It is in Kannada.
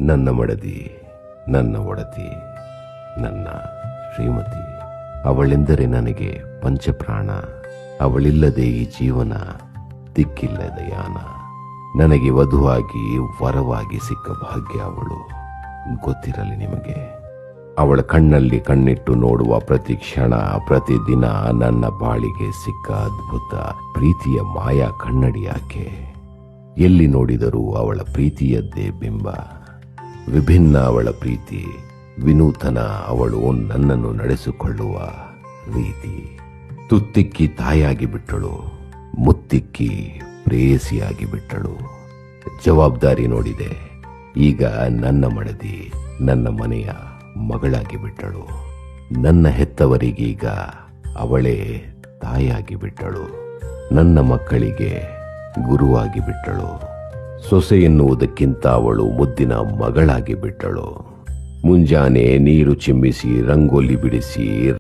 ನನ್ನ ಮಡದಿ, ನನ್ನ ಒಡತಿ, ನನ್ನ ಶ್ರೀಮತಿ. ಅವಳೆಂದರೆ ನನಗೆ ಪಂಚಪ್ರಾಣ. ಅವಳಿಲ್ಲದೆ ಈ ಜೀವನ ದಿಕ್ಕಿಲ್ಲದ ಯಾನ. ನನಗೆ ವಧುವಾಗಿ ವರವಾಗಿ ಸಿಕ್ಕ ಭಾಗ್ಯ ಅವಳು. ಗೊತ್ತಿರಲಿ ನಿಮಗೆ. ಅವಳ ಕಣ್ಣಲ್ಲಿ ಕಣ್ಣಿಟ್ಟು ನೋಡುವ ಪ್ರತಿ ಕ್ಷಣ, ಪ್ರತಿದಿನ ನನ್ನ ಬಾಳಿಗೆ ಸಿಕ್ಕ ಅದ್ಭುತ ಪ್ರೀತಿಯ ಮಾಯಾ ಕನ್ನಡಿ ಆಕೆ. ಎಲ್ಲಿ ನೋಡಿದರೂ ಅವಳ ಪ್ರೀತಿಯದ್ದೇ ಬಿಂಬ. ವಿಭಿನ್ನ ಅವಳ ಪ್ರೀತಿ, ವಿನೂತನ ಅವಳು ನನ್ನನ್ನು ನಡೆಸಿಕೊಳ್ಳುವ ರೀತಿ. ತುತ್ತಿಕ್ಕಿ ತಾಯಾಗಿ ಬಿಟ್ಟಳು, ಮುತ್ತಿಕ್ಕಿ ಪ್ರೇಯಸಿಯಾಗಿ ಬಿಟ್ಟಳು. ಜವಾಬ್ದಾರಿ ನೋಡಿದೆ. ಈಗ ನನ್ನ ಮಡದಿ ನನ್ನ ಮನೆಯ ಮಗಳಾಗಿ ಬಿಟ್ಟಳು. ನನ್ನ ಹೆತ್ತವರಿಗೀಗ ಅವಳೇ ತಾಯಾಗಿ ಬಿಟ್ಟಳು. ನನ್ನ ಮಕ್ಕಳಿಗೆ ಗುರುವಾಗಿ ಬಿಟ್ಟಳು. ಸೊಸೆ ಎನ್ನುವುದಕ್ಕಿಂತ ಅವಳು ಮುದ್ದಿನ ಮಗಳಾಗಿ ಬಿಟ್ಟಳು. ಮುಂಜಾನೆ ನೀರು ಚಿಮ್ಮಿಸಿ ರಂಗೋಲಿ ಬಿಡಿಸಿ